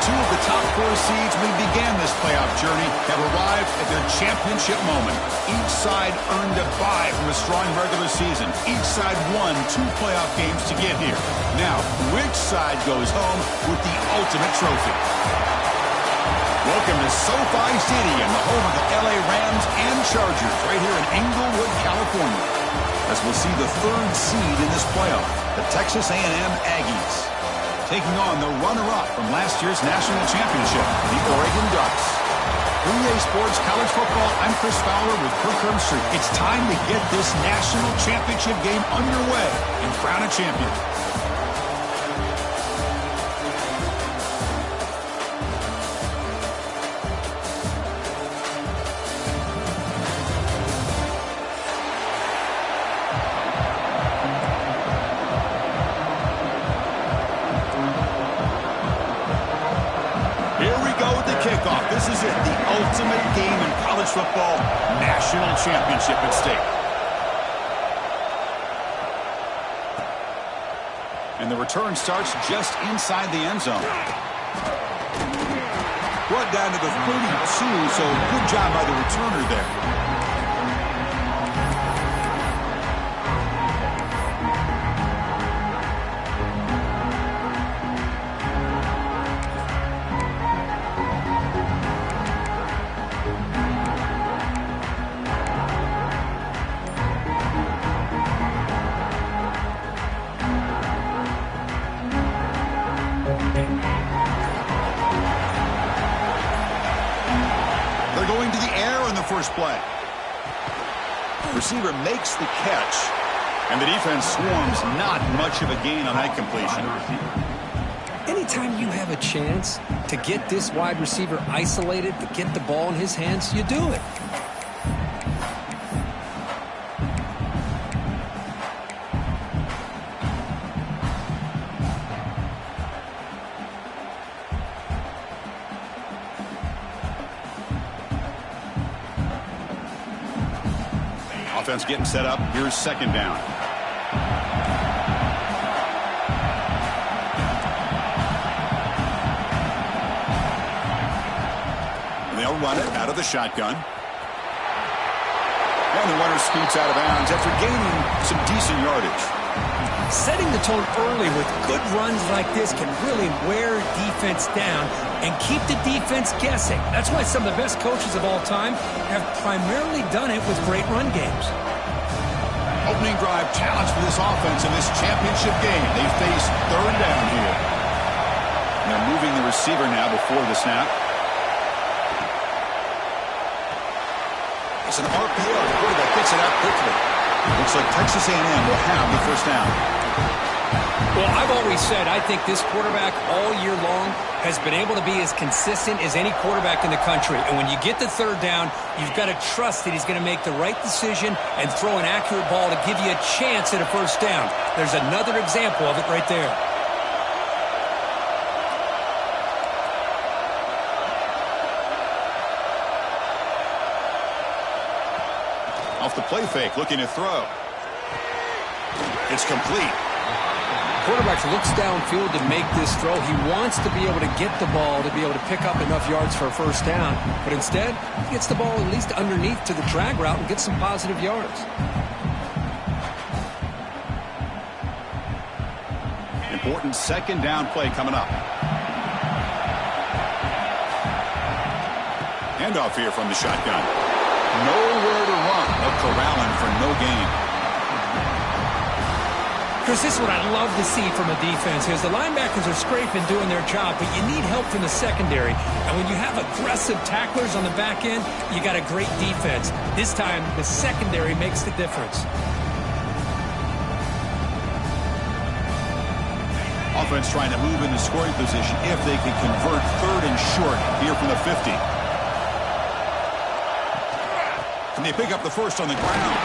Two of the top 4 seeds when we began this playoff journey have arrived at their championship moment. Each side earned a bye from a strong regular season. Each side won 2 playoff games to get here. Now, which side goes home with the ultimate trophy? Welcome to SoFi Stadium, the home of the LA Rams and Chargers, right here in Inglewood, California, as we'll see the 3rd seed in this playoff, the Texas A&M Aggies, taking on the runner-up from last year's national championship, the Oregon Ducks. For EA Sports College Football, I'm Chris Fowler with Kirk Herbstreit. It's time to get this national championship game underway and crown a champion. Kickoff. This is it, the ultimate game in college football, national championship at stake. And the return starts just inside the end zone. Brought down to the 32, so good job by the returner there. They're going to the air on the first play. Receiver makes the catch, and the defense swarms. Not much of a gain on that completion. Anytime you have a chance to get this wide receiver isolated, to get the ball in his hands, you do it. Offense getting set up. Here's second down. And they'll run it out of the shotgun. And the runner scoots out of bounds after gaining some decent yardage. Setting the tone early with good runs like this can really wear defense down and keep the defense guessing. That's why some of the best coaches of all time have primarily done it with great run games. Opening drive challenge for this offense in this championship game. They face third down here. They're moving the receiver now before the snap. It's an RPO. The quarterback gets it out quickly. Looks like Texas A&M will have the first down. Well, I've always said I think this quarterback all year long has been able to be as consistent as any quarterback in the country. And when you get the third down, you've got to trust that he's going to make the right decision and throw an accurate ball to give you a chance at a first down. There's another example of it right there. Off the play fake, looking to throw. It's complete. Quarterback looks downfield to make this throw. He wants to be able to get the ball to be able to pick up enough yards for a first down. But instead, he gets the ball at least underneath to the drag route and gets some positive yards. Important second down play coming up. Handoff here from the shotgun. Nowhere to run. They're corralling for no gain. Chris, this is what I love to see from a defense is the linebackers are scraping, doing their job, but you need help from the secondary. And when you have aggressive tacklers on the back end, you got a great defense. This time, the secondary makes the difference. Offense trying to move into scoring position if they can convert third and short here from the 50. Can they pick up the first on the ground?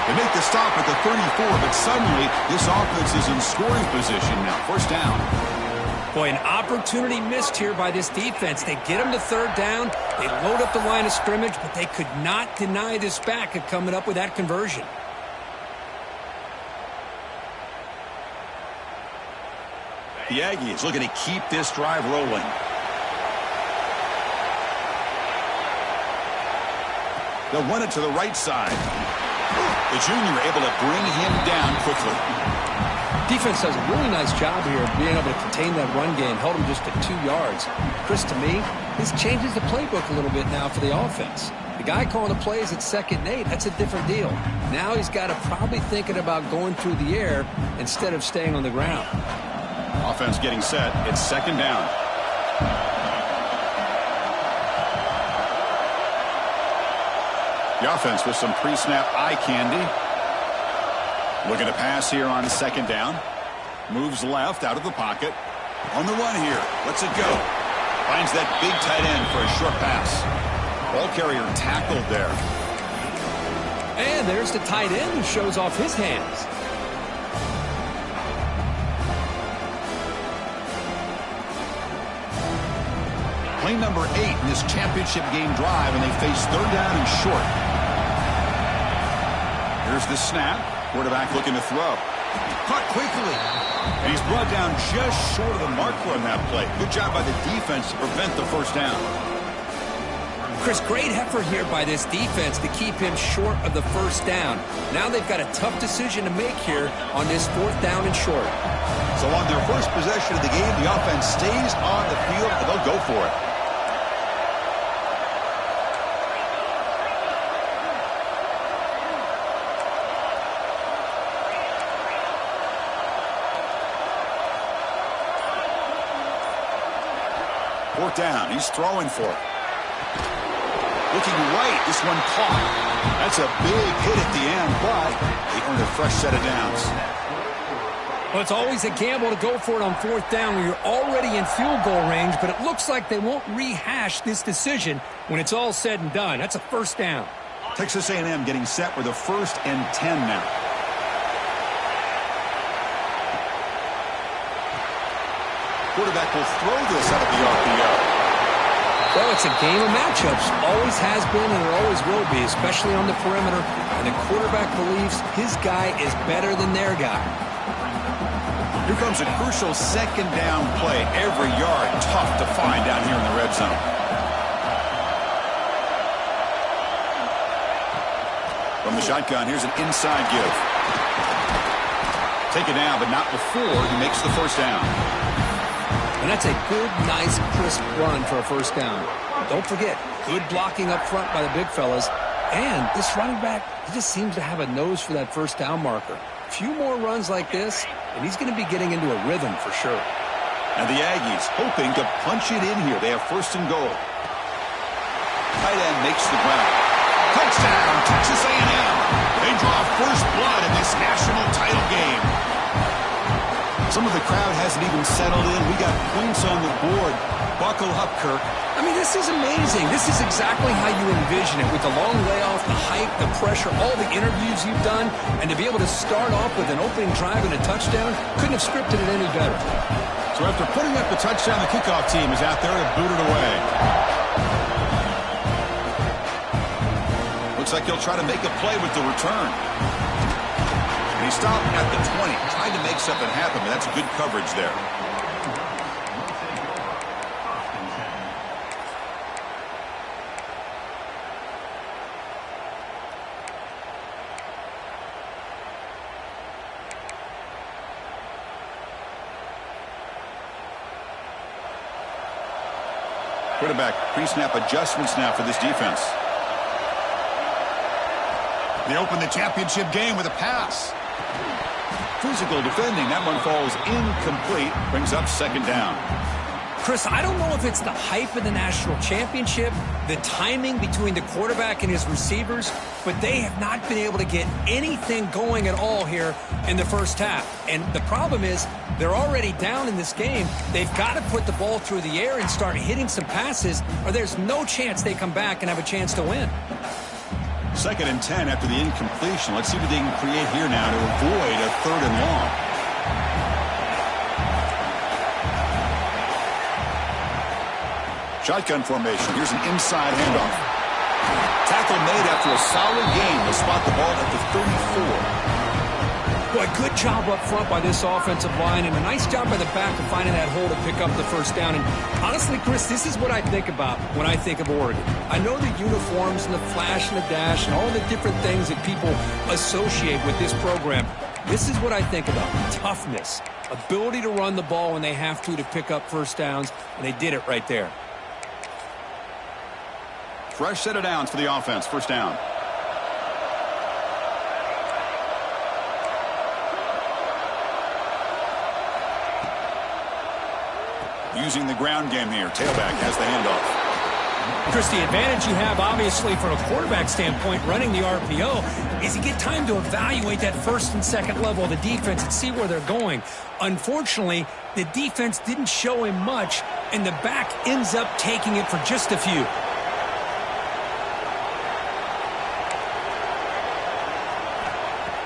They make the stop at the 34, but suddenly this offense is in scoring position now. First down. Boy, an opportunity missed here by this defense. They get them to third down. They load up the line of scrimmage, but they could not deny this back of coming up with that conversion. The Aggies looking to keep this drive rolling. They'll run it to the right side. The junior able to bring him down quickly. Defense does a really nice job here of being able to contain that run game, held him just to 2 yards. Chris, to me, this changes the playbook a little bit now for the offense. The guy calling the plays at 2nd and 8, that's a different deal. Now he's got to probably thinking about going through the air instead of staying on the ground. Offense getting set. It's 2nd down. The offense with some pre-snap eye candy. Looking to pass here on 2nd down. Moves left out of the pocket. On the run here. Lets it go. Finds that big tight end for a short pass. Ball carrier tackled there. And there's the tight end who shows off his hands. Play number 8 in this championship game drive, and they face 3rd down and short. Here's the snap. Quarterback looking to throw. Caught quickly. And he's brought down just short of the marker on that play. Good job by the defense to prevent the 1st down. Chris, great effort here by this defense to keep him short of the 1st down. Now they've got a tough decision to make here on this 4th down and short. So on their first possession of the game, the offense stays on the field, and they'll go for it. Fourth down. He's throwing for it. Looking right. This one caught. That's a big hit at the end, but they earned a fresh set of downs. Well, it's always a gamble to go for it on 4th down when you're already in field goal range, but it looks like they won't rehash this decision when it's all said and done. That's a 1st down. Texas A&M getting set with a 1st and 10 now. Quarterback will throw this out of the RPO. Well, it's a game of matchups. Always has been and it always will be, especially on the perimeter. And the quarterback believes his guy is better than their guy. Here comes a crucial 2nd down play. Every yard tough to find down here in the red zone. From the shotgun, here's an inside give. Take it down, but not before he makes the 1st down. And that's a good, nice, crisp run for a 1st down. Don't forget, good blocking up front by the big fellas. And this running back, he just seems to have a nose for that 1st down marker. A few more runs like this, and he's going to be getting into a rhythm for sure. And the Aggies hoping to punch it in here. They have 1st and goal. Tight end makes the grab. Touchdown, Texas A&M. They draw first blood in this national title game. Some of the crowd hasn't even settled in. We got points on the board. Buckle up, Kirk. I mean, this is amazing. This is exactly how you envision it, with the long layoff, the hype, the pressure, all the interviews you've done, and to be able to start off with an opening drive and a touchdown, couldn't have scripted it any better. So after putting up the touchdown, the kickoff team is out there to boot it away. Looks like he'll try to make a play with the return. He stopped at the 20, tried to make something happen, but that's good coverage there. Quarterback pre-snap adjustments now for this defense. They open the championship game with a pass. Physical defending. That one falls incomplete. Brings up 2nd down. Chris, I don't know if it's the hype of the national championship, the timing between the quarterback and his receivers, but they have not been able to get anything going at all here in the 1st half. And the problem is they're already down in this game. They've got to put the ball through the air and start hitting some passes, or there's no chance they come back and have a chance to win. 2nd and 10 after the incompletion. Let's see what they can create here now to avoid a 3rd and long. Shotgun formation. Here's an inside handoff. Tackle made after a solid gain. They'll spot the ball at the 34. Boy, A good job up front by this offensive line, and a nice job by the back of finding that hole to pick up the first down. And honestly, Chris, this is what I think about when I think of Oregon. I know the uniforms and the flash and the dash and all the different things that people associate with this program. This is what I think about: toughness, ability to run the ball when they have to pick up first downs, and they did it right there. Fresh set of downs for the offense. First down. Using the ground game here. Tailback has the handoff. Chris, the advantage you have, obviously, from a quarterback standpoint, running the RPO, is you get time to evaluate that first and second level of the defense and see where they're going. Unfortunately, the defense didn't show him much, and the back ends up taking it for just a few.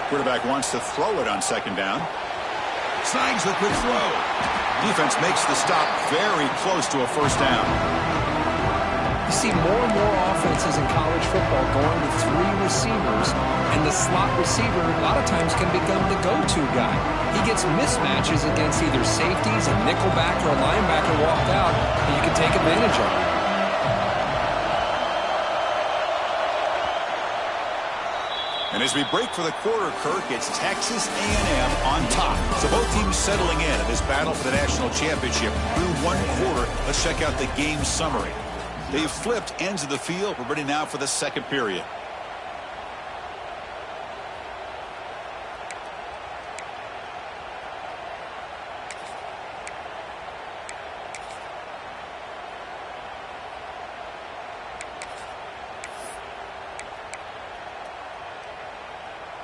Quarterback wants to throw it on second down. Snags the quick throw. Defense makes the stop very close to a first down. You see more and more offenses in college football going with 3 receivers, and the slot receiver a lot of times can become the go-to guy. He gets mismatches against either safeties, a nickelback, or a linebacker walked out, and you can take advantage of it. And as we break for the quarter, Kirk, it's Texas A&M on top. So both teams settling in this battle for the national championship through one quarter. Let's check out the game summary. They've flipped ends of the field. We're ready now for the second period.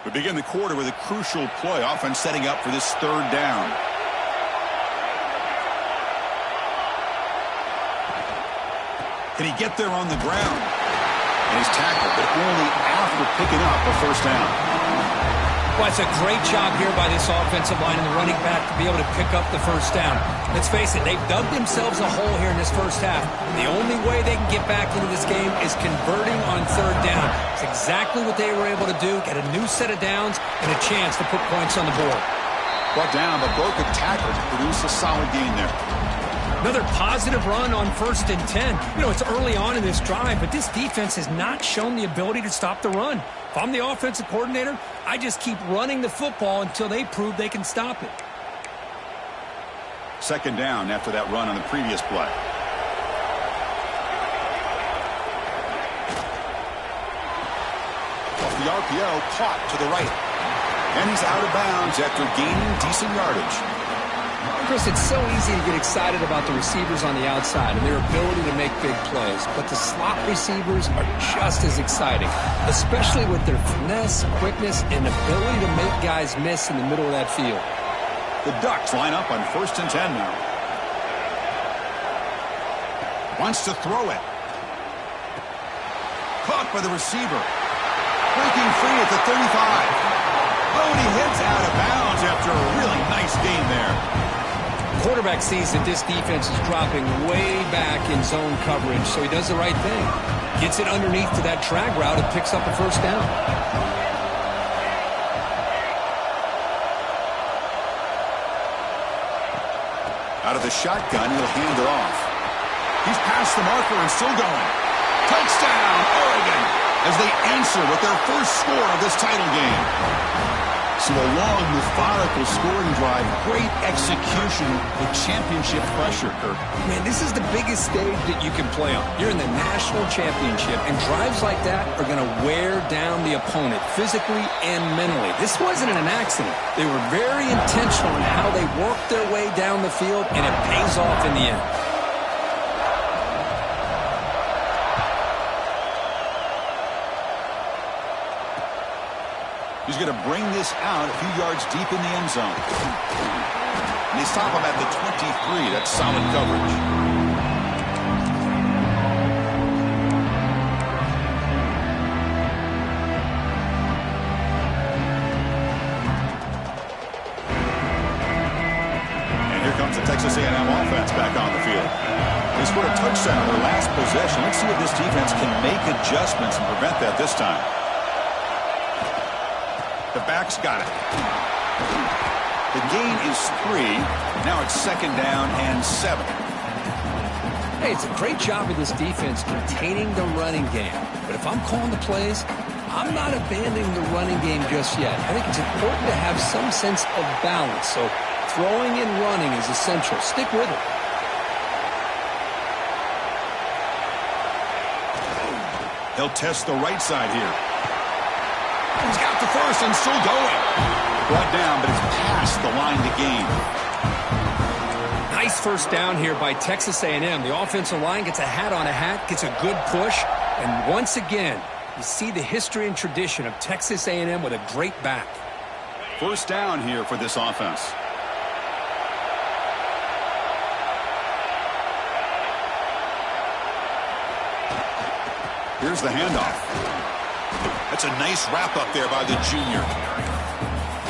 We begin the quarter with a crucial play. Offense setting up for this third down. Can he get there on the ground? And he's tackled, but only after picking up a first down. Well, it's a great job here by this offensive line and the running back to be able to pick up the first down. Let's face it, they've dug themselves a hole here in this first half. The only way they can get back into this game is converting on third down. It's exactly what they were able to do, get a new set of downs and a chance to put points on the board. Brought down, but broke a tackle to produce a solid gain there. Another positive run on 1st and 10. You know, it's early on in this drive, but this defense has not shown the ability to stop the run. If I'm the offensive coordinator, I just keep running the football until they prove they can stop it. Second down after that run on the previous play. Off the RPO, caught to the right. And he's out of bounds after gaining decent yardage. Chris, it's so easy to get excited about the receivers on the outside and their ability to make big plays, but the slot receivers are just as exciting, especially with their finesse, quickness, and ability to make guys miss in the middle of that field. The Ducks line up on 1st and 10 now. Wants to throw it. Caught by the receiver. Breaking free at the 35. Oh, and he heads out of bounds after a really nice gain there. Quarterback sees that this defense is dropping way back in zone coverage, so he does the right thing. Gets it underneath to that drag route and picks up a first down. Out of the shotgun, he'll hand it off. He's past the marker and still going. Touchdown, Oregon, as they answer with their first score of this title game. So a long, methodical scoring drive, great execution with championship pressure, Kirk. Man, this is the biggest stage that you can play on. You're in the national championship, and drives like that are going to wear down the opponent physically and mentally. This wasn't an accident. They were very intentional in how they worked their way down the field, and it pays off in the end. He's going to bring this out a few yards deep in the end zone. And they stop him at the 23. That's solid coverage. And here comes the Texas A&M offense back on the field. They scored a touchdown on their last possession. Let's see if this defense can make adjustments and prevent that this time. The back's got it. The gain is 3. Now it's 2nd down and 7. Hey, it's a great job of this defense containing the running game. But if I'm calling the plays, I'm not abandoning the running game just yet. I think it's important to have some sense of balance. So throwing and running is essential. Stick with it. He'll test the right side here. He's got the first and still going. Brought down, but it's past the line to gain. Nice first down here by Texas A&M. The offensive line gets a hat on a hat, gets a good push, and once again, you see the history and tradition of Texas A&M with a great back. First down here for this offense. Here's the handoff. That's a nice wrap up there by the junior.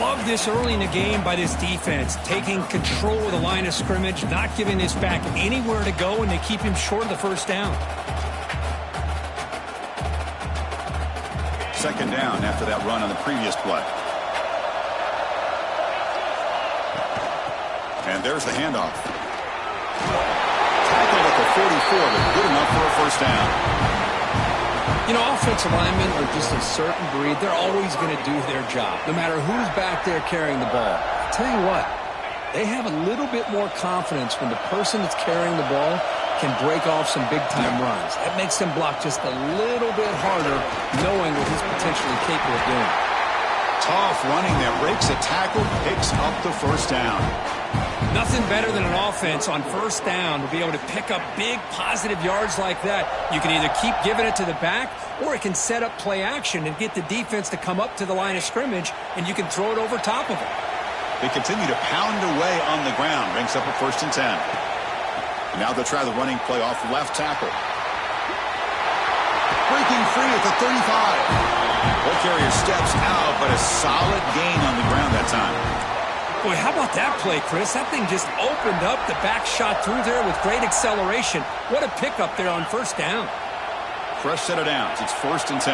Love this early in the game by this defense, taking control of the line of scrimmage, not giving this back anywhere to go, and they keep him short of the first down. 2nd down after that run on the previous play. And there's the handoff. Tackled at the 44, but good enough for a first down. You know, offensive linemen are just a certain breed. They're always going to do their job, no matter who's back there carrying the ball. I'll tell you what, they have a little bit more confidence when the person that's carrying the ball can break off some big-time runs. That makes them block just a little bit harder, knowing what he's potentially capable of doing. Tough running that breaks a tackle, picks up the first down. Nothing better than an offense on first down to be able to pick up big positive yards like that. You can either keep giving it to the back, or it can set up play action and get the defense to come up to the line of scrimmage, and you can throw it over top of it. They continue to pound away on the ground. Brings up a 1st and 10. And now they'll try the running play off left tackle. Breaking free at the 35. Ball carrier steps out, but a solid gain on the ground that time. Boy, how about that play, Chris? That thing just opened up. The back shot through there with great acceleration. What a pickup there on first down. Fresh set of downs. It's 1st and 10.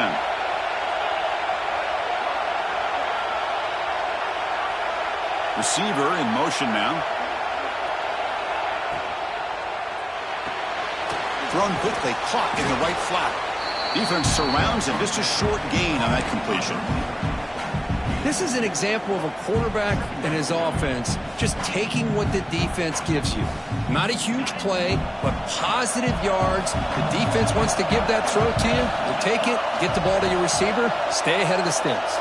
Receiver in motion now. Thrown quickly, caught in the right flat. Defense surrounds him. Just a short gain on that completion. This is an example of a quarterback and his offense just taking what the defense gives you. Not a huge play, but positive yards. The defense wants to give that throw to you. You take it, get the ball to your receiver, stay ahead of the sticks.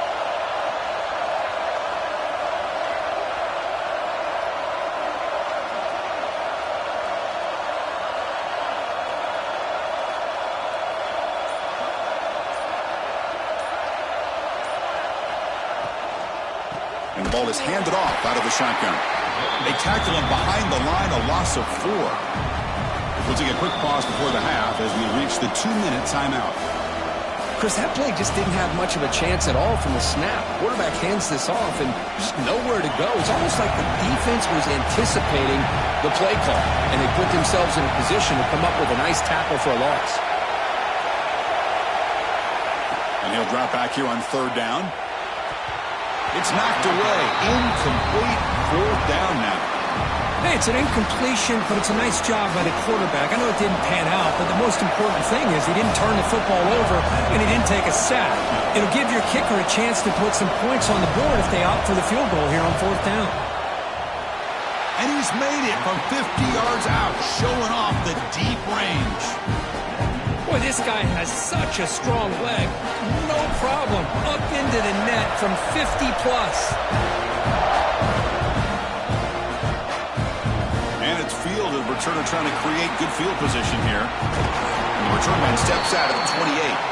And the ball is handed off out of the shotgun. They tackle him behind the line, a loss of 4. We'll take a quick pause before the half as we reach the 2-minute timeout. Chris, that play just didn't have much of a chance at all from the snap. Quarterback hands this off and just nowhere to go. It's almost like the defense was anticipating the play call, and they put themselves in a position to come up with a nice tackle for a loss. And he'll drop back here on 3rd down. It's knocked away. Incomplete. 4th down now. Hey, it's an incompletion, but it's a nice job by the quarterback. I know it didn't pan out, but the most important thing is he didn't turn the football over and he didn't take a sack. It'll give your kicker a chance to put some points on the board if they opt for the field goal here on 4th down. And he's made it from 50 yards out, showing off the deep range. Boy, this guy has such a strong leg. No problem. Up into the net from 50+. And it's field. The returner trying to create good field position here. And the return man steps out at the 28.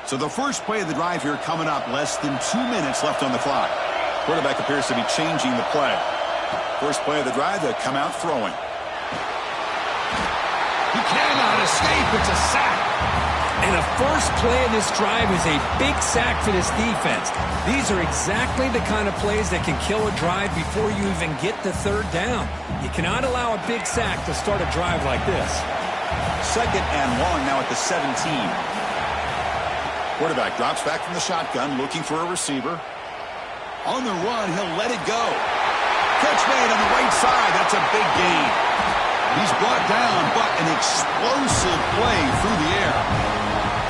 So the first play of the drive here coming up, less than 2 minutes left on the clock. Quarterback appears to be changing the play. First play of the drive, they'll come out throwing. He cannot escape. It's a sack. And the first play of this drive is a big sack for this defense. These are exactly the kind of plays that can kill a drive before you even get the third down. You cannot allow a big sack to start a drive like this. 2nd and long now at the 17. Quarterback drops back from the shotgun, looking for a receiver. On the run, he'll let it go. Catch made on the right side. That's a big gain. He's brought down, but an explosive play through the air.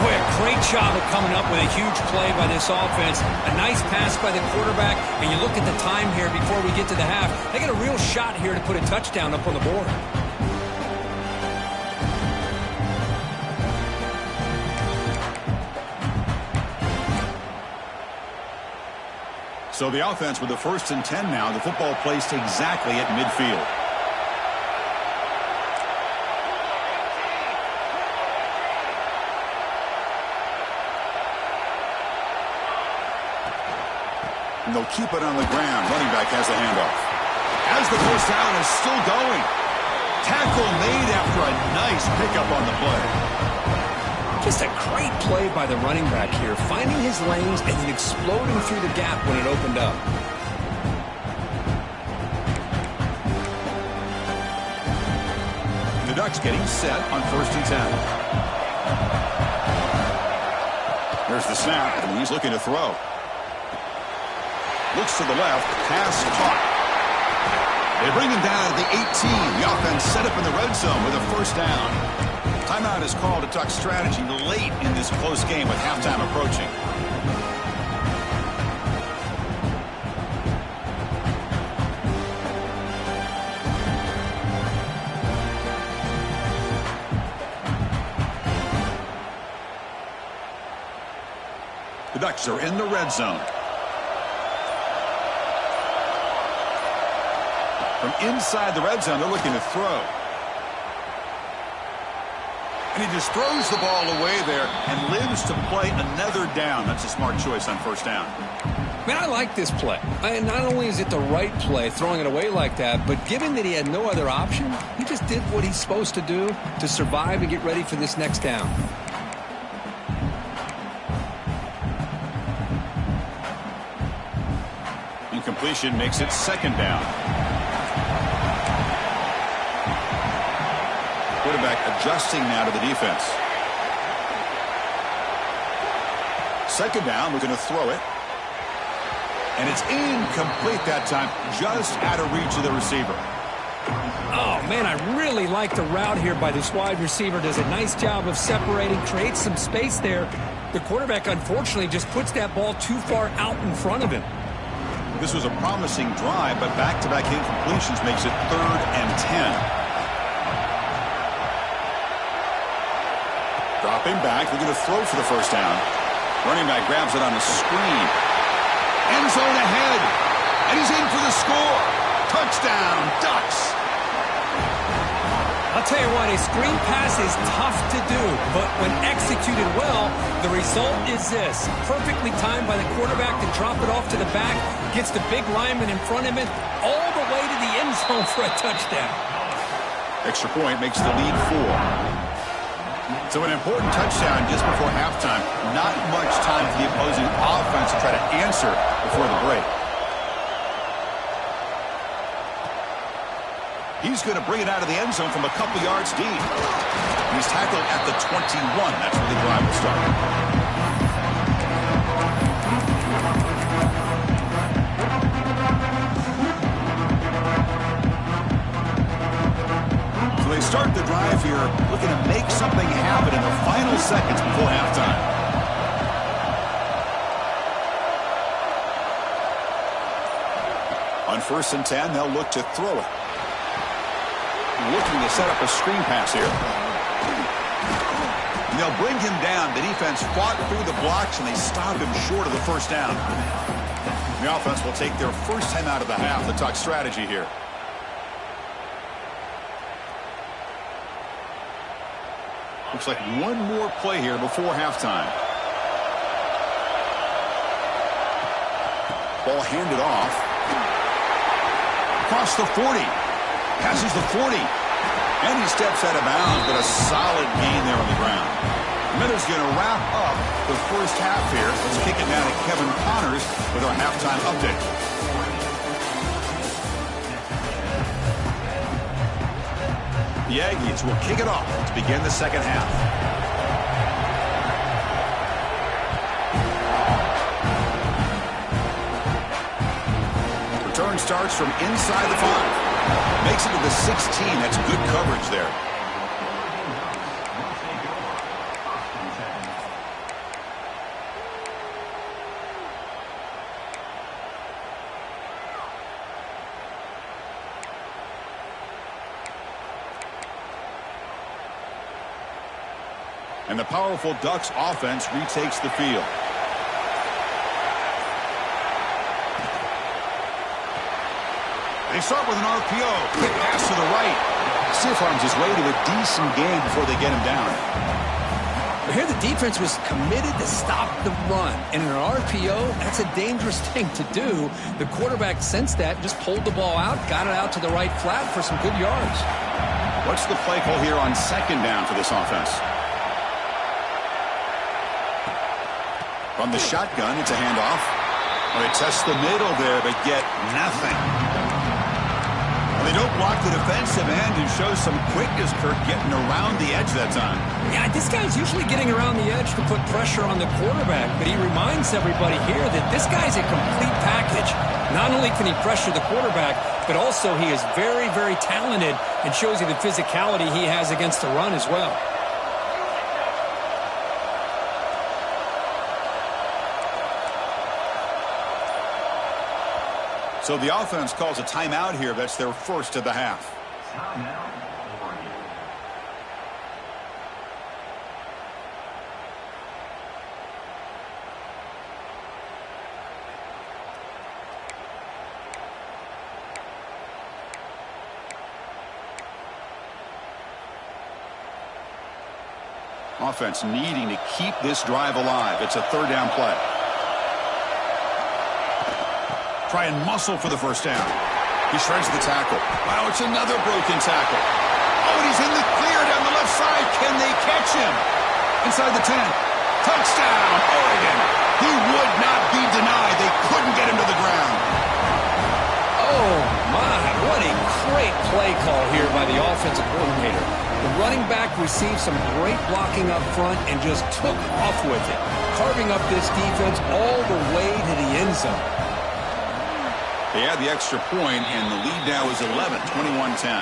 Boy, a great job of coming up with a huge play by this offense. A nice pass by the quarterback, and you look at the time here before we get to the half. They got a real shot here to put a touchdown up on the board. So the offense with the 1st and 10 now. The football placed exactly at midfield. And they'll keep it on the ground. Running back has the handoff. As the first down is still going. Tackle made after a nice pickup on the play. Just a great play by the running back here, finding his lanes and then exploding through the gap when it opened up. The Ducks getting set on 1st and 10. There's the snap, and he's looking to throw. Looks to the left, pass caught. They bring him down to the 18. The offense set up in the red zone with a 1st down. Timeout is called to Duck strategy late in this close game with halftime approaching. The Ducks are in the red zone. From inside the red zone, they're looking to throw. And he just throws the ball away there and lives to play another down. That's a smart choice on 1st down. Man, I like this play. And not only is it the right play, throwing it away like that, but given that he had no other option, he just did what he's supposed to do to survive and get ready for this next down. Incompletion makes it 2nd down. Quarterback adjusting now to the defense. 2nd down, looking to throw it. And it's incomplete that time, just out of reach of the receiver. Oh, man, I really like the route here by this wide receiver. Does a nice job of separating, creates some space there. The quarterback, unfortunately, just puts that ball too far out in front of him. This was a promising drive, but back-to-back incompletions makes it 3rd and 10. Dropping back, looking to throw for the 1st down. Running back grabs it on a screen. End zone ahead. And he's in for the score. Touchdown, Ducks. I'll tell you what, a screen pass is tough to do, but when executed well, the result is this. Perfectly timed by the quarterback to drop it off to the back, gets the big lineman in front of him, all the way to the end zone for a touchdown. Extra point makes the lead 4. So an important touchdown just before halftime. Not much time for the opposing offense to try to answer before the break. He's going to bring it out of the end zone from a couple yards deep. He's tackled at the 21. That's where the drive will start. So they start the drive here, looking to make something happen in the final seconds before halftime. On 1st and 10, they'll look to throw it. Looking to set up a screen pass here. And they'll bring him down. The defense fought through the blocks, and they stopped him short of the 1st down. The offense will take their first time out of the half. The Duck strategy here. Looks like one more play here before halftime. Ball handed off. Across the 40. Passes the 40. And he steps out of bounds, but a solid gain there on the ground. Miller's going to wrap up the first half here. Let's kick it down to Kevin Connors with our halftime update. The Aggies will kick it off to begin the second half. Return starts from inside the 5. Makes it to the 16. That's good coverage there. And the powerful Ducks offense retakes the field. They start with an RPO. Quick pass to the right. Stiff arms his way to a decent gain before they get him down. But here the defense was committed to stop the run. And in an RPO, that's a dangerous thing to do. The quarterback sensed that, just pulled the ball out, got it out to the right flat for some good yards. What's the play call here on second down for this offense? From the shotgun, it's a handoff. Well, they test the middle there, but get nothing. Well, they don't block the defensive end and show some quickness, Kirk, getting around the edge that time. Yeah, this guy's usually getting around the edge to put pressure on the quarterback, but he reminds everybody here that this guy's a complete package. Not only can he pressure the quarterback, but also he is very, very talented and shows you the physicality he has against the run as well. So the offense calls a timeout here. That's their first of the half. Offense needing to keep this drive alive. It's a third down play. Try and muscle for the first down. He shreds the tackle. Wow, it's another broken tackle. Oh, and he's in the clear down the left side. Can they catch him? Inside the 10. Touchdown, Oregon. He would not be denied. They couldn't get him to the ground. Oh, my. What a great play call here by the offensive coordinator. The running back received some great blocking up front and just took off with it, carving up this defense all the way to the end zone. They had the extra point, and the lead now is 11, 21-10.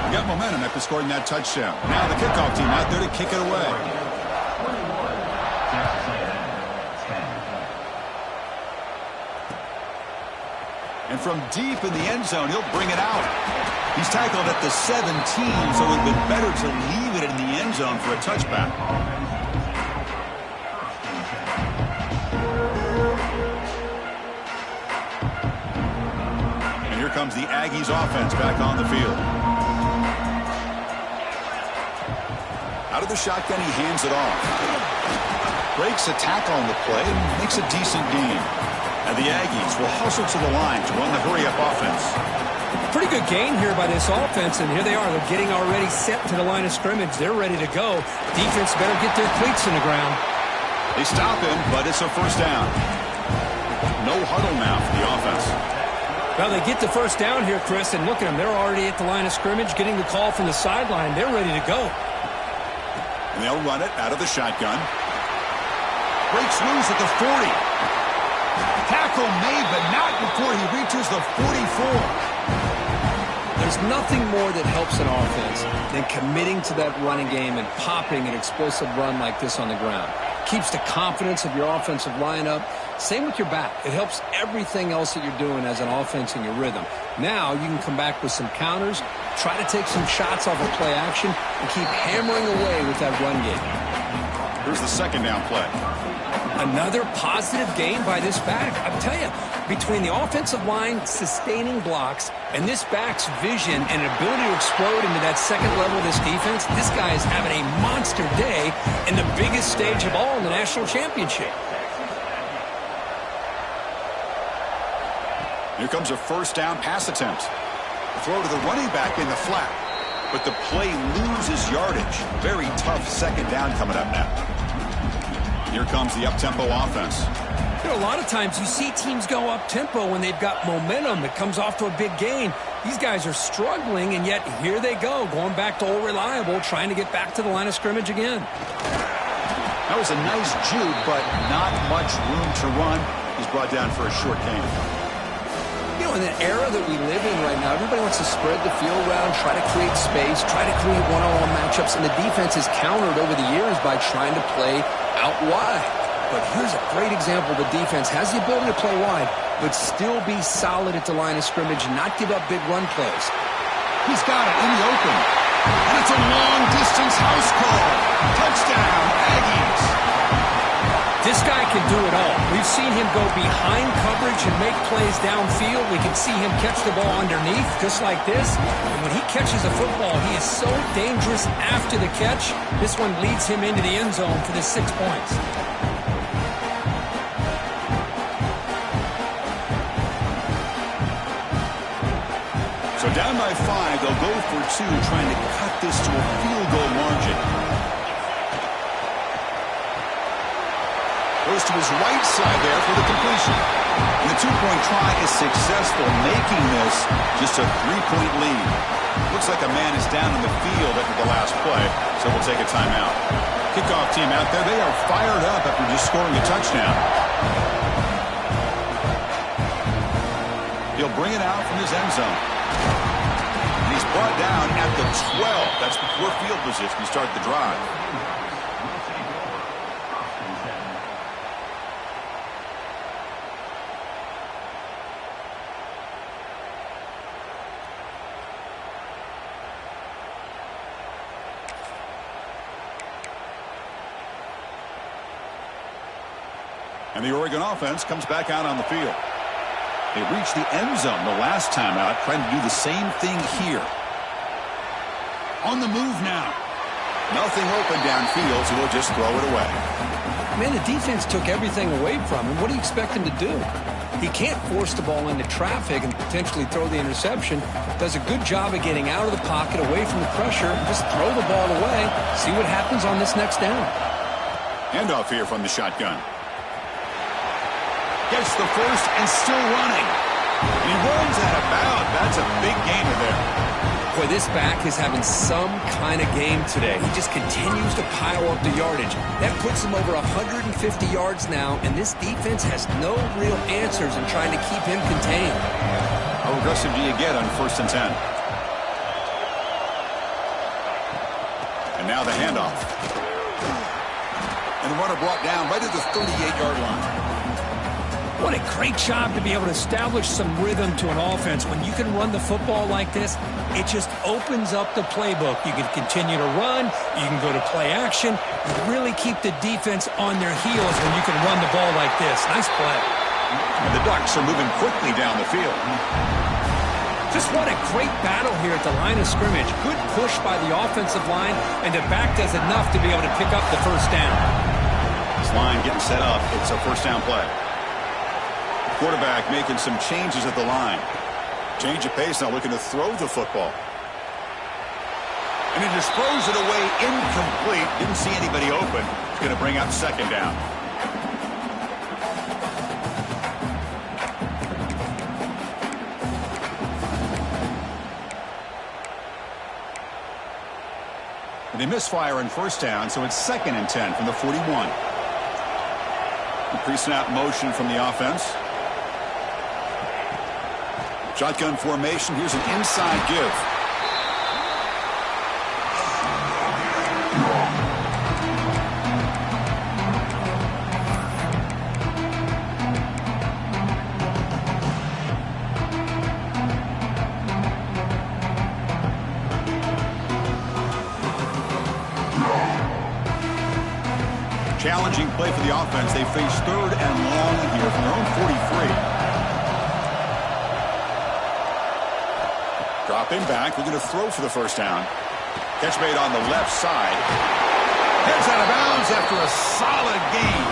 They got momentum after scoring that touchdown. Now the kickoff team out there to kick it away. And from deep in the end zone, he'll bring it out. He's tackled at the 17, so it would have been better to leave it in the end zone for a touchback. Comes the Aggies offense back on the field. Out of the shotgun, he hands it off. Breaks a tackle on the play and makes a decent gain. And the Aggies will hustle to the line to run the hurry-up offense. Pretty good gain here by this offense, and here they are. They're getting already set to the line of scrimmage. They're ready to go. Defense better get their cleats in the ground. They stop him, but it's a first down. No huddle now for the offense. Well, they get the first down here, Chris, and look at them. They're already at the line of scrimmage, getting the call from the sideline. They're ready to go. And they'll run it out of the shotgun. Breaks loose at the 40. Tackle made, but not before he reaches the 44. There's nothing more that helps an offense than committing to that running game and popping an explosive run like this on the ground. Keeps the confidence of your offensive lineup. Same with your back. It helps everything else that you're doing as an offense in your rhythm. Now you can come back with some counters, try to take some shots off of play action, and keep hammering away with that run game. Here's the second down play. Another positive gain by this back. I'll tell you, between the offensive line sustaining blocks and this back's vision and ability to explode into that second level of this defense, this guy is having a monster day in the biggest stage of all in the national championship. Here comes a first down pass attempt. A throw to the running back in the flat. but the play loses yardage. Very tough second down coming up now. Here comes the up-tempo offense. You know, a lot of times you see teams go up-tempo when they've got momentum. It comes off to a big gain. These guys are struggling, and yet here they go, going back to old reliable, trying to get back to the line of scrimmage again. That was a nice juke, but not much room to run. He's brought down for a short gain. You know, in the era that we live in right now, everybody wants to spread the field around, try to create space, try to create one-on-one matchups, and the defense has countered over the years by trying to play out wide. But here's a great example. The defense has the ability to play wide, but still be solid at the line of scrimmage, not give up big run plays. He's got it in the open. And it's a long-distance house call. Touchdown, Aggies. This guy can do it all. We've seen him go behind coverage and make plays downfield. We can see him catch the ball underneath, just like this. And when he catches a football, he is so dangerous after the catch. This one leads him into the end zone for the 6 points. So down by 5, they'll go for 2, trying to cut this to a field goal margin. Goes to his right side there for the completion. And the 2-point try is successful, making this just a 3-point lead. Looks like a man is down in the field after the last play, so we'll take a timeout. Kickoff team out there, they are fired up after just scoring a touchdown. He'll bring it out from his end zone. And he's brought down at the 12. That's before field position to start the drive. And the Oregon offense comes back out on the field. They reached the end zone the last time out, trying to do the same thing here. On the move now. Nothing open downfield, so they'll just throw it away. Man, the defense took everything away from him. What do you expect him to do? He can't force the ball into traffic and potentially throw the interception. Does a good job of getting out of the pocket, away from the pressure, and just throw the ball away. See what happens on this next down. Handoff here from the shotgun. Gets the first and still running. He runs out of bounds. That's a big gainer there. Boy, this back is having some kind of game today. He just continues to pile up the yardage. That puts him over 150 yards now, and this defense has no real answers in trying to keep him contained. How aggressive do you get on 1st and 10? And now the handoff. And the runner brought down right at the 38-yard line. What a great job to be able to establish some rhythm to an offense. When you can run the football like this, it just opens up the playbook. You can continue to run. You can go to play action. You really keep the defense on their heels when you can run the ball like this. Nice play. And the Ducks are moving quickly down the field. Just what a great battle here at the line of scrimmage. Good push by the offensive line, and the back does enough to be able to pick up the first down. This line getting set up. It's a first down play. Quarterback making some changes at the line. Change of pace, now looking to throw the football. And he just throws it away incomplete. Didn't see anybody open. It's going to bring up 2nd down. And they misfire on 1st down, so it's 2nd and 10 from the 41. The pre-snap motion from the offense. Shotgun formation. Here's an inside give. Challenging play for the offense. They face 3rd and long here from their own 43. Dropping back, we're going to throw for the first down. Catch made on the left side. Heads out of bounds after a solid gain.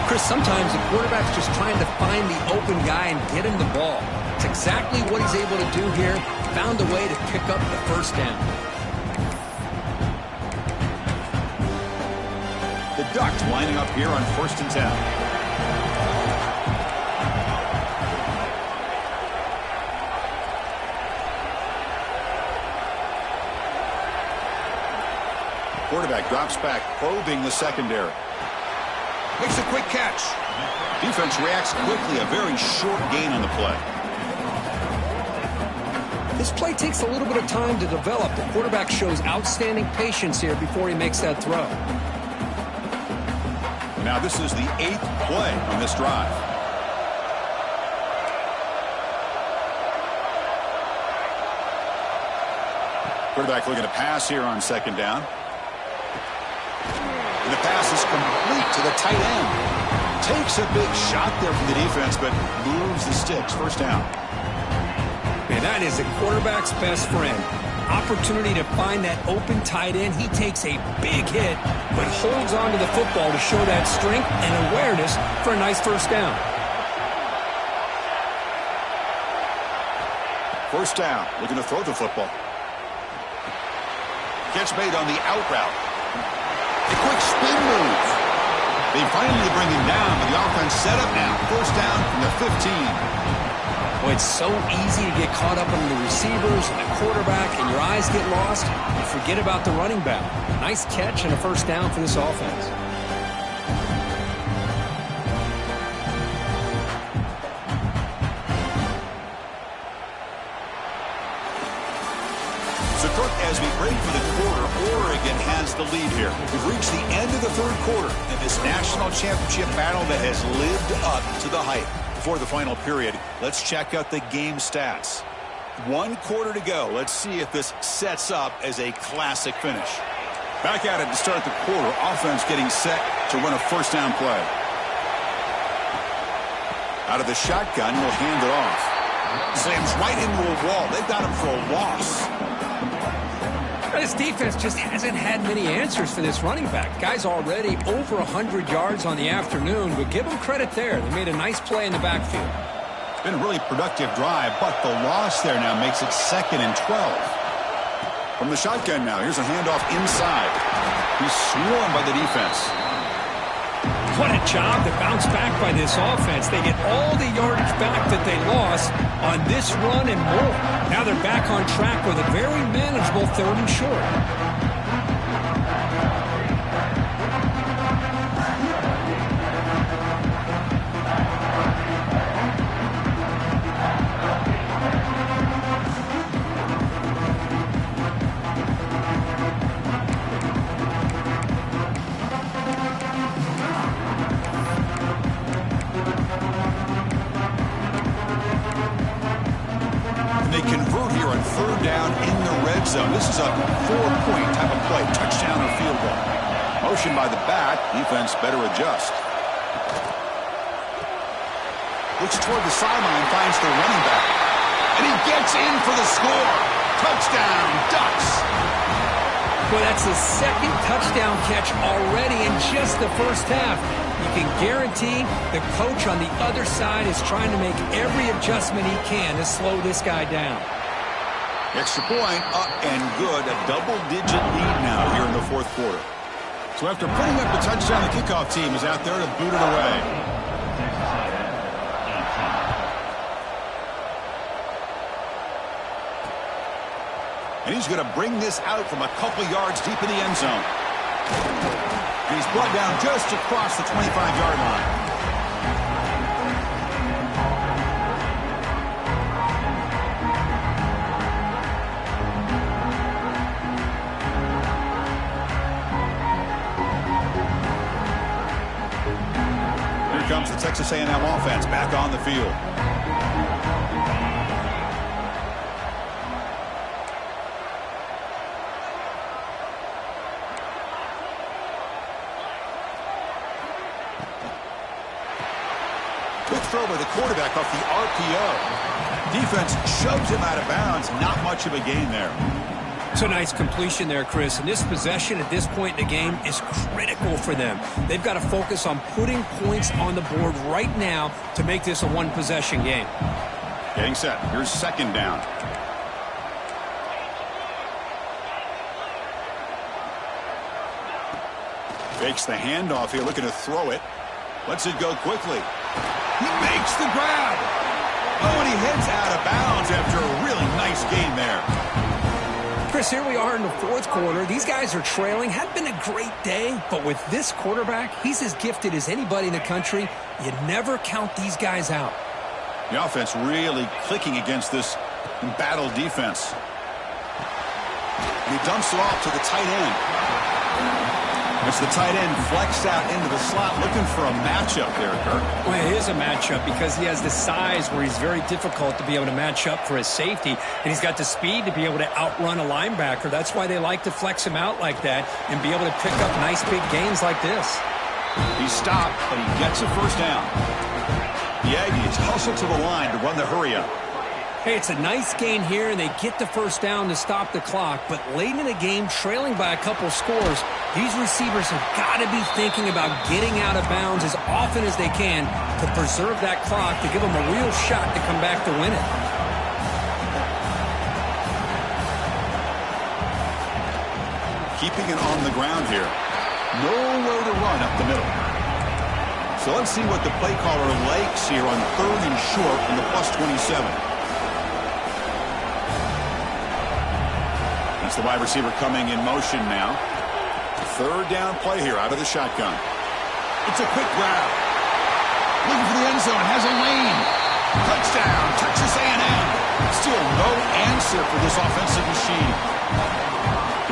Chris, sometimes the quarterback's just trying to find the open guy and get him the ball. It's exactly what he's able to do here. Found a way to pick up the first down. The Ducks lining up here on 1st and 10. Quarterback drops back, probing the secondary. Makes a quick catch. Defense reacts quickly. A very short gain on the play. This play takes a little bit of time to develop. The quarterback shows outstanding patience here before he makes that throw. Now this is the 8th play on this drive. Quarterback looking to pass here on 2nd down. And the pass is complete to the tight end. Takes a big shot there from the defense, but moves the sticks. 1st down. Man, that is a quarterback's best friend. Opportunity to find that open tight end. He takes a big hit, but holds on to the football to show that strength and awareness for a nice 1st down. 1st down. Looking to throw the football. Catch made on the out route. A quick spin move. They finally bring him down, but the offense set up now. 1st down from the 15. Well, it's so easy to get caught up on the receivers and the quarterback, and your eyes get lost. You forget about the running back. Nice catch and a 1st down for this offense. So, Kirk, as we break for the quarter, Oregon has the lead here. We've reached the end of the 3rd quarter in this national championship battle that has lived up to the hype. Before the final period, let's check out the game stats. 1 quarter to go. Let's see if this sets up as a classic finish. Back at it to start the quarter. Offense getting set to run a 1st down play. Out of the shotgun, will hand it off. Slams right into a wall. They've got him for a loss. This defense just hasn't had many answers for this running back. Guy's already over 100 yards on the afternoon, but give him credit there. They made a nice play in the backfield. It's been a really productive drive, but the loss there now makes it 2nd and 12. From the shotgun now, here's a handoff inside. He's swarmed by the defense. What a job to bounce back by this offense. They get all the yardage back that they lost on this run and more. Now they're back on track with a very manageable 3rd and short. Zone. This is a 4-point type of play, touchdown or field goal. Motion by the back, defense better adjust. Looks toward the sideline, finds the running back, and he gets in for the score. Touchdown, Ducks. Well, that's his 2nd touchdown catch already in just the 1st half. You can guarantee the coach on the other side is trying to make every adjustment he can to slow this guy down. Extra point, up and good. A double-digit lead now here in the 4th quarter. So after putting up the touchdown, the kickoff team is out there to boot it away. And he's going to bring this out from a couple yards deep in the end zone. And he's brought down just across the 25-yard line. Comes the Texas A&M offense back on the field. Quick throw by the quarterback off the RPO. Defense shoves him out of bounds. Not much of a gain there. It's a nice completion there, Chris. And this possession at this point in the game is critical for them. They've got to focus on putting points on the board right now to make this a one-possession game. Getting set. Here's second down. Fakes the handoff here, looking to throw it. Lets it go quickly. He makes the grab. Oh, and he heads out of bounds after a really nice gain there. Chris, here we are in the fourth quarter. These guys are trailing. Had been a great day, but with this quarterback, he's as gifted as anybody in the country. You never count these guys out. The offense really clicking against this embattled defense. And he dumps it off to the tight end. It's the tight end flexed out into the slot, looking for a matchup there, Kirk. Well, it is a matchup because he has the size where he's very difficult to be able to match up for his safety, and he's got the speed to be able to outrun a linebacker. That's why they like to flex him out like that and be able to pick up nice big gains like this. He's stopped, but he gets a first down. The Aggies hustle to the line to run the hurry-up. Hey, it's a nice gain here, and they get the first down to stop the clock. But late in the game, trailing by a couple scores, these receivers have got to be thinking about getting out of bounds as often as they can to preserve that clock, to give them a real shot to come back to win it. Keeping it on the ground here. Nowhere to run up the middle. So let's see what the play caller likes here on third and short in the +27. That's the wide receiver coming in motion now. Third down play here out of the shotgun. It's a quick grab. Looking for the end zone. Has a lane. Touchdown, Texas A&M. Still no answer for this offensive machine.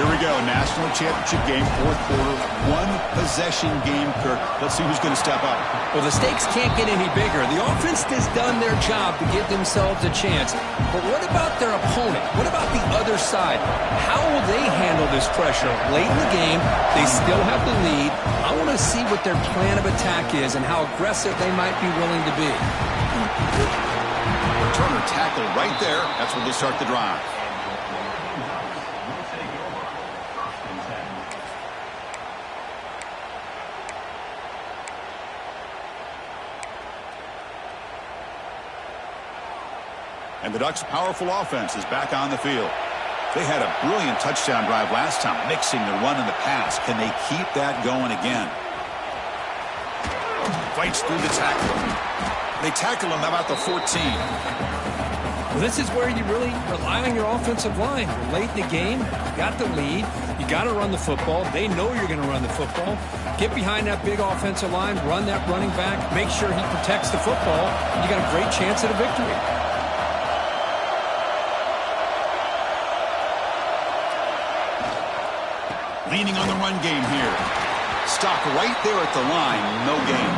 Here we go. National championship game, fourth quarter. One-possession game, Kirk. Let's see who's going to step up. Well, the stakes can't get any bigger. The offense has done their job to give themselves a chance. But what about their opponent? What about the other side? How will they handle this pressure? Late in the game, they still have the lead. I want to see what their plan of attack is and how aggressive they might be willing to be. Returner tackle right there. That's where they start the drive. And the Ducks' powerful offense is back on the field. They had a brilliant touchdown drive last time, mixing the run and the pass. Can they keep that going again? Fights through the tackle. They tackle him about the 14. Well, this is where you really rely on your offensive line. You're late in the game. You got the lead. You got to run the football. They know you're going to run the football. Get behind that big offensive line. Run that running back. Make sure he protects the football. You got a great chance at a victory. Leaning on the run game here. Stop right there at the line. No gain.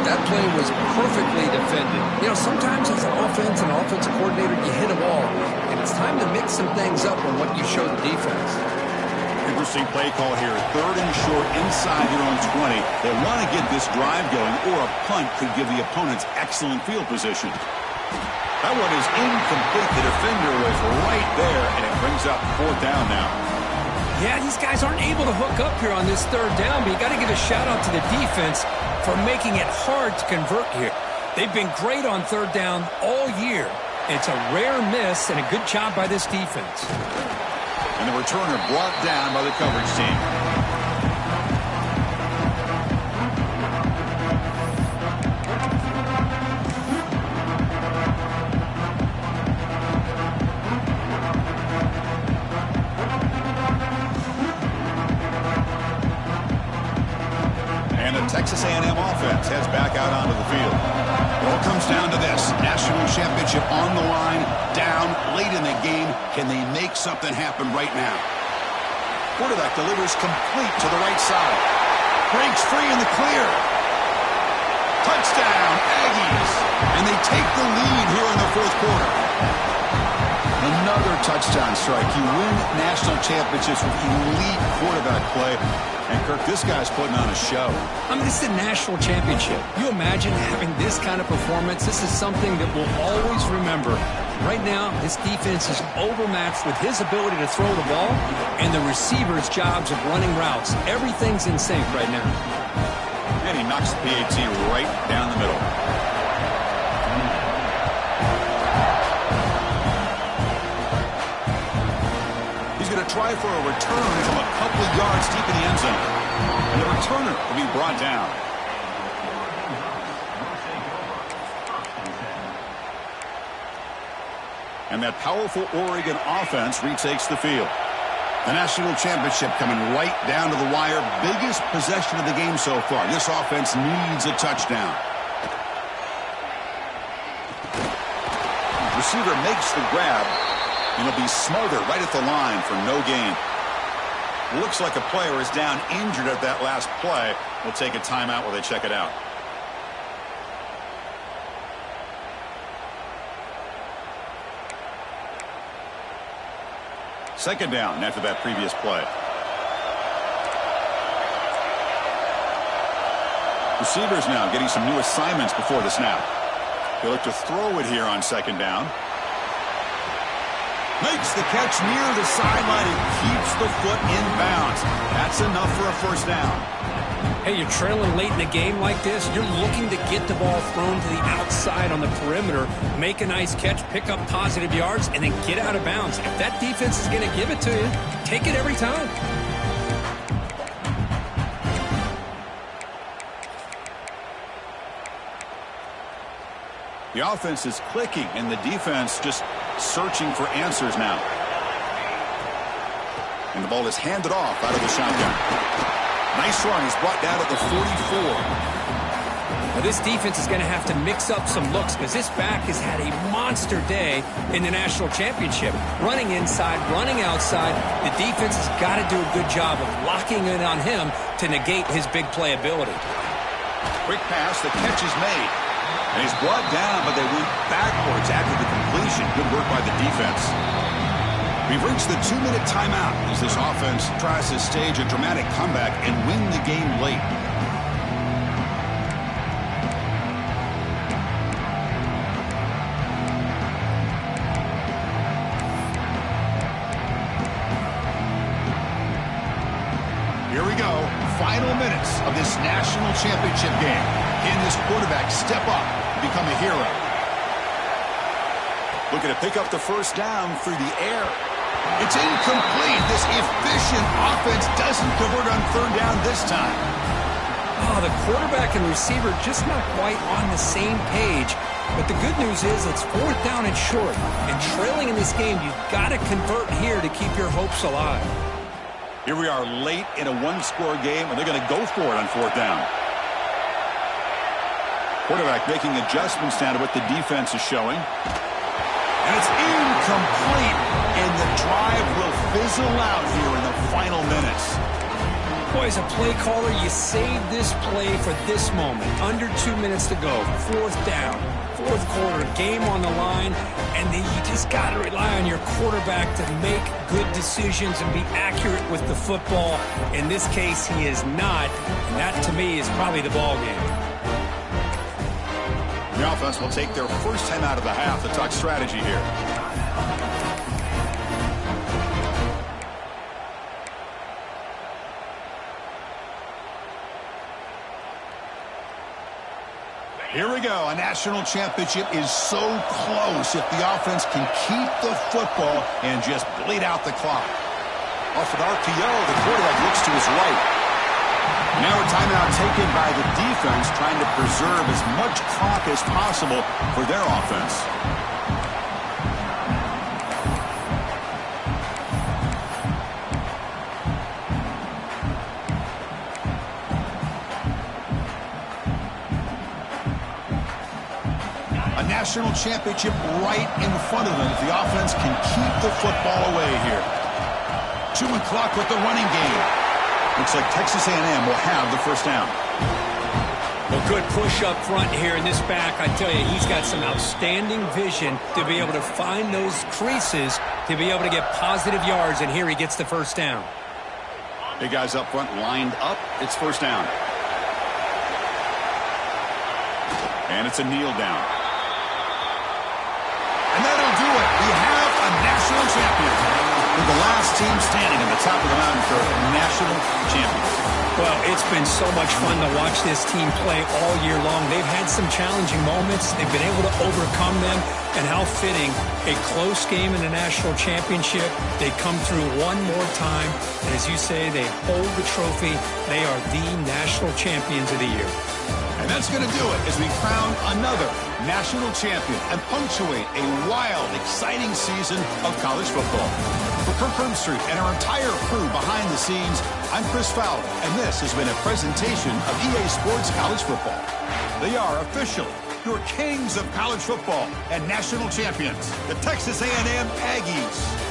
That play was perfectly defended. You know, sometimes as an offensive coordinator, you hit a wall. And it's time to mix some things up on what you show the defense. Interesting play call here. Third and short inside their own 20. They want to get this drive going, or a punt could give the opponents excellent field position. That one is incomplete. The defender was right there, and it brings up fourth down now. Yeah, these guys aren't able to hook up here on this third down, but you got to give a shout-out to the defense for making it hard to convert here. They've been great on third down all year. It's a rare miss and a good job by this defense. And the returner brought down by the coverage team. Texas A&M offense heads back out onto the field. It all comes down to this. National championship on the line, down late in the game. Can they make something happen right now? Quarterback delivers complete to the right side. Breaks free in the clear. Touchdown, Aggies. And they take the lead here in the fourth quarter. Another touchdown strike. You win national championships with elite quarterback play. And, Kirk, this guy's putting on a show. I mean, this is a national championship. You imagine having this kind of performance? This is something that we'll always remember. Right now, this defense is overmatched with his ability to throw the ball and the receivers' jobs of running routes. Everything's in sync right now. And he knocks the PAT right down the middle. He's going to try for a return from a couple of yards deep in the end zone. And the returner will be brought down. And that powerful Oregon offense retakes the field. The national championship coming right down to the wire. Biggest possession of the game so far. This offense needs a touchdown. Receiver makes the grab, and he'll be smothered right at the line for no gain. Looks like a player is down injured at that last play. We'll take a timeout while they check it out. Second down after that previous play. Receivers now getting some new assignments before the snap. They look to throw it here on second down. Makes the catch near the sideline and keeps the foot in bounds. That's enough for a first down. Hey, you're trailing late in the game like this. You're looking to get the ball thrown to the outside on the perimeter, make a nice catch, pick up positive yards, and then get out of bounds. If that defense is going to give it to you, take it every time. The offense is clicking, and the defense just searching for answers now. And the ball is handed off out of the shotgun. Nice run. He's brought down at the 44. Now this defense is going to have to mix up some looks because this back has had a monster day in the national championship. Running inside, running outside. The defense has got to do a good job of locking in on him to negate his big play ability. Quick pass. The catch is made. And he's brought down, but they went backwards after the completion. Good work by the defense. We've reached the 2-minute timeout as this offense tries to stage a dramatic comeback and win the game late. Here we go. Final minutes of this national championship game. Can this quarterback step up and become a hero? Looking to pick up the first down through the air. It's incomplete. This efficient offense doesn't convert on third down this time. Oh, the quarterback and receiver just not quite on the same page. But the good news is it's fourth down and short. And trailing in this game, you've got to convert here to keep your hopes alive. Here we are late in a one-score game, and they're going to go for it on fourth down. Quarterback making adjustments now to what the defense is showing. And it's incomplete, and the drive will fizzle out here in the final minutes. Boy, as a play caller, you save this play for this moment. Under 2 minutes to go, fourth down, fourth quarter, game on the line, and then you just got to rely on your quarterback to make good decisions and be accurate with the football. In this case, he is not, and that, to me, is probably the ball game. The offense will take their first time out of the half to talk strategy here. Here we go. A national championship is so close if the offense can keep the football and just bleed out the clock. Off an RPO, the quarterback looks to his right. Now a timeout taken by the defense, trying to preserve as much clock as possible for their offense. A national championship right in front of them if the offense can keep the football away here. Chewing clock with the running game. Looks like Texas A&M will have the first down. Well, good push up front here in this back. I tell you, he's got some outstanding vision to be able to find those creases to be able to get positive yards, and here he gets the first down. Big guys up front lined up. It's first down. And it's a kneel down. And that'll do it. We have a national champion. We're the last team standing on the top of the mountain for national champions. Well, it's been so much fun to watch this team play all year long. They've had some challenging moments. They've been able to overcome them. And how fitting, a close game in the national championship. They come through one more time. And as you say, they hold the trophy. They are the national champions of the year. And that's going to do it as we crown another national champion and punctuate a wild, exciting season of college football. For Kirk Herbstreit and our entire crew behind the scenes, I'm Chris Fowler, and this has been a presentation of EA Sports College Football. They are officially your kings of college football and national champions, the Texas A&M Aggies.